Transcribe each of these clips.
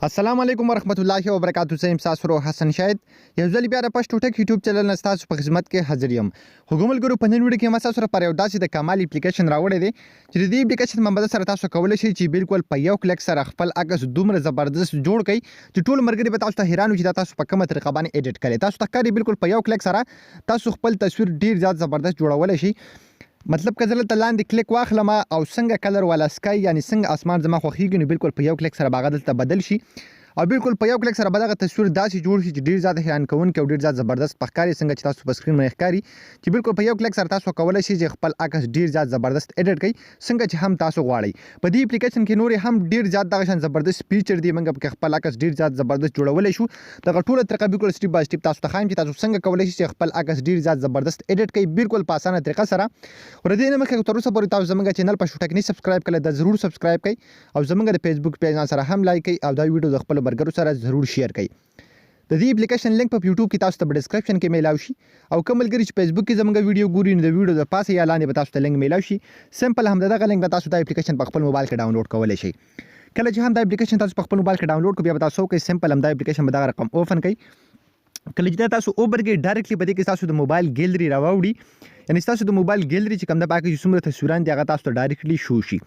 السلام علیکم ورحمت الله وبرکاتہ. زه یم تاسو حسن شاهد یو ځل بیا د پښتو ټک یوټیوب چینل نه تاسو په خدمت کې حاضر یم. حکومت ګرو په نن ویډیو کې ما تاسو سره پر یو داسې د کمال اپلیکیشن راوړی دی چې د دې اپلیکیشن په مدد سره تاسو کولی شئ چې بالکل په یو کلیک سره خپل عکس دومره زبردست جوړ کړئ چې ټول مرګري به تاسو ته حیران وي چې دا تاسو په کومه طریقه باندې اډیټ کړئ. تاسو ته کاری بالکل په یو کلیک سره تاسو خپل تصویر ډیر زیات زبردست جوړولی شئ. مطلب که زه دلته لاندې کلیک واخلم او څنګه کلر والا سکای یعنی څنګه اسمان زما خوښیږي نو بالکل په یو کلیک سره به هغه دلته بدل شي او بالکل په یو کلیک سره به دغه تصویر داسې جوړ شي چې ډیر زیات حیران کوونکی او ډیر زیات زبردست ښکاري څنګه چې تاسو په سکرین باندې ښکاري چې بالکل په یو کلیک سره تاسو کولی شئ چې خپل عکس ډیر زیات زبردست اډیټ کړئ څنګه چې هم تاسو غواړئ. په دې اپلیکیشن کې نورې هم ډیر زیات دغه شان زبردست فیچر دي. موږ پکې خپل عکس ډیر زیات زبردست جوړولی شو. دغه ټوله طریقه بالکل سټیپ بای سټیپ تاسو ته ښایم چې تاسو څنګه کولی شئ چې خپل عکس ډیر زیات زبردست اډیټ کړئ بالکل په اسانه طریقه سره. ور دې نه مخکې تر اوسه پورې تاسو زموږ چینل په شوټک نه سبسکرایب کړئ دا ضرور سبسکرایب کړئ او زموږ د فیسبوک پیج سره هم لایک کړئ او دا ویډیو د خپل برګرو سره ضرور شیر کړئ. د دې اپلیکیشن لینک په یوټیوب کې تاسو ته په ډسکرپشن کې میلاو شي او کوم ملګري چې فیسبوک کې زموږ ویډیو ګوري نو د ویډیو د پاسه یا لاندې به تاسو ته لینک میلاو شي. سمپل هم دغه لینک به تاسو د اپلیکیشن په خپل موبایل کې ډاونلوډ کولی شئ. کله چې هم د اپلیکیشن تاسو په خپل موبایل کې ډاونلوډ کړئ بیا به تاسو کوئ سمپل هم د اپلیکیشن به دغه رقم اوپن کړئ. کله چې تاسو اوبرګئ ډایرکټلی په دې کې تاسو د موبایل ګیلري راوړي یعنی تاسو د موبایل ګیلري چې کوم د باقي څومره تصویران دي هغه تاسو ته ډایرکټلی شو شي.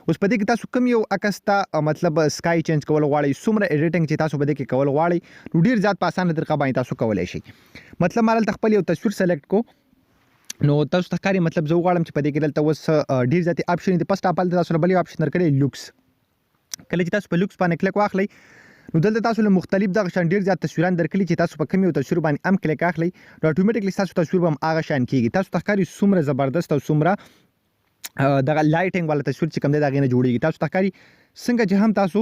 اوس په دې کې تاسو کوم یو عکس ته مطلب سکای چینج کول غواړئ څومره ایډیټینګ چې تاسو په دې کې کول غواړئ نو ډیر زیات په اسانه طریقه باندې تاسو کولی شئ. مطلب ما دلته خپل یو تصویر سلیکټ کو نو تاسو ته ښکاري مطلب زه وغواړم چې په دې کې دلته اوس ډیر زیاتې اپشن دي. فرست اپ هلته تاسو له بل یو اپشن درکړی لوکس. کله چې تاسو په لوکس باندې کلیک واخلئ نو دلته تاسو له مختلف دغه شان ډیر زیات تصویران درکړي چې تاسو په کوم یو تصویر باندې هم کلیک اخلئ نو اتوماتیکلی تاسو تصویر به هم هغه شان کیږي. تاسو ته ښکاري څومره زبردست او څومره دغه لایټینګ والا تصویر چې کوم دی د هغې نه جوړېږي. تاسو ته ښکاري څنګه چې هم تاسو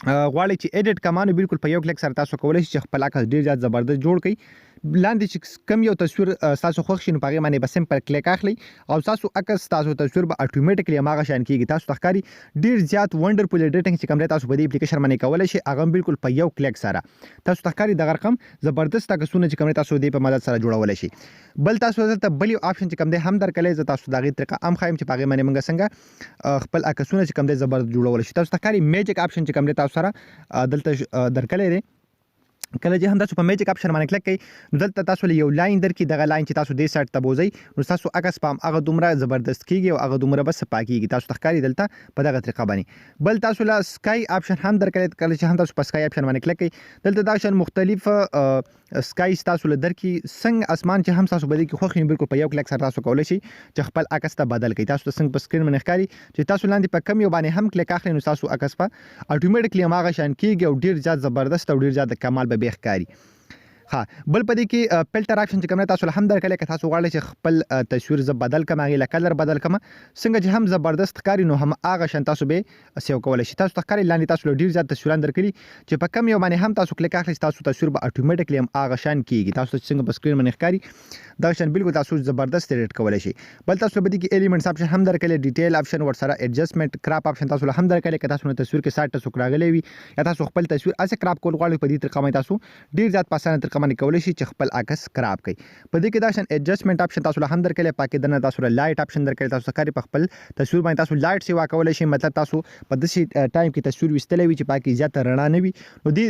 غواړئ چې اډیټ کمانو بالکل په یو کلیک سره تاسو کولی شئ چې خپل عکس ډیر زیات زبردست جوړ کړئ. لاندې چې کوم یو تصویر ستاسو خوښ شي نو په هغې باندې به سمپل کلیک اخلئ او ستاسو عکس ستاسو تصویر به اتوماتیکلی هماغه شان کیږي. تاسو ته ښکاري ډیر زیات ونډرفول اډیټینګ چې کوم دی تاسو په دې اپلیکیشن باندې کولی شئ هغه بالکل په یو کلیک سره. تاسو ته ښکاري دغه رقم زبردست عکسونه چې کوم دی تاسو دې په مدد سره جوړولی شئ. بل تاسو دلته بل یو آپشن چې کوم دی هم درکلی زه تاسو د هغې طریقه هم ښایم چې په هغې باندې موږ څنګه خپل عکسونه چې کوم دی زبردست جوړولی شئ. تاسو ته ښکاري میجیک آپشن چې کوم دی تاسو سره دلته درکلی دی. کله چې هم تاسو په میجیک آپشن باندې کلیک کړئ نو دلته تاسو له یو لاین درکړي دغه لاین چې تاسو دې سایډ ته بوځئ نو ستاسو عکس په هماغه دومره زبردست کیږي او هغه دومره به صفا کیږي. تاسو ته ښکاري دلته په دغه طریقه باندې. بل تاسو له سکای آپشن هم درکړی کله چې هم تاسو په سکای آپشن باندې کلیک کړئ دلته دغه شان مختلف سکای تاسو له درکړي څنګه اسمان چې هم تاسو په دې کې خوښ وي بالکل په یو کلیک سره تاسو کولی شئ چې خپل عکس ته بدل کړئ. تاسو ته څنګه په سکرین باندې ښکاري چې تاسو لاندې په کم یو باندې هم کلیک اخلئ نو تاسو عکس په اتوماتیکلی هماغه شان کیږي او ډیر زیات زبردست او ډیر زیات کمال به ښکاري. بل په دې کې فلټر آپشن چې کوم دی تاسو له هم درکلی که تاسو غواړئ چې خپل تصویر زه بدل کړم هغې له کلر بدل کړم څنګه چې هم زبردست ښکاري نو هم هغه شان تاسو به سیو کولی شئ. تاسو ته ښکاري لاندې تاسو له ډېر زیات تصویران درکړي چې په کم یو باندې هم تاسو کلیک اخلئ ستاسو تصویر به اتوماتیکلی هم هغه شان کیږي. تاسو ته څنګه په سکرین باندې ښکاري دغه شان بالکل تاسو زبردست اډیټ کولی شئ. بل تاسو په دې کې ایلیمنټس آپشن هم درکلی ډیټیل آپشن ورسره ایډجسټمنټ کراپ آپشن تاسو له هم درکلی که تاسو نه تصویر کې 60 ټسوک راغلی وي یا تاسو خپل تصویر هسې کراپ کول غواړئ په دې طریقه باندې تاسو ډېر زیات په اسانه طریقه باندې کولی شئ چې خپل عکس کراپ کړئ. په دې کې دا شان ایډجسټمنټ آپشن تاسو له هم درکلی پاکې دننه تاسو له لایټ آپشن درکلی تاسو ښکاري په خپل تصویر باندې تاسو لایټ سیوا کولی شئ. مطلب تاسو په داسې ټایم کې تصویر ویستلی وي چې پاکې زیاته رڼا نه وي نو دې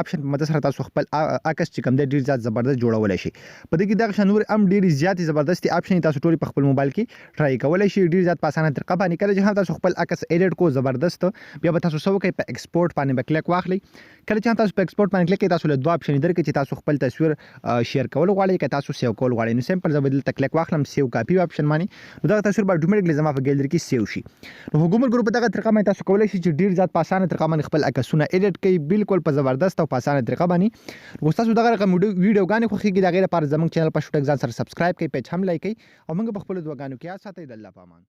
آپشن په مدد سره تاسو خپل عکس چې کوم دی ډېر زیات زبردست جوړولی شئ. په دې کې دغه شان نور هم ډېرې زیاتې زبردستې آپشن تاسو ټولې په خپل موبایل کې ټرای کولی شئ ډېر زیات په اسانه طریقه باندې. کله چې هم تاسو خپل عکس ایډیټ کو زبردست بیا به تاسو څه وکړئ په ایکسپورټ باندې به کلیک واخلئ. کله چې هم تاسو په ایکسپورټ باندې کلیک کړئ تاسو له دوه آپشن درکړي چې تاسو خپل تصویر شیر کول غواړئ که تاسو سیو کول غواړئ نو سمپل زه به دلته کلیک واخلم سیو کاپي آپشن باندې نو دغه تصویر به اتوماتیکلی زما په ګیلري کې سیو شي. نو حکومت ګروپ په دغه طریقه باندې تاسو کولی شئ چې ډېر زیات په اسانه طریقه باندې خپل عکسونه ایډیټ کړئ بالکل په زبردست او په اسانه طریقه باندې. نو ستاسو دغه رقم ویډیوګانې خوښېږي د هغې لپاره زموږ چینل په شوټک ځان سره سبسکرایب کړئ پیج هم لایک کړئ او موږ په خپلو دعاګانو کې یاد ساتئ. د الله په امان.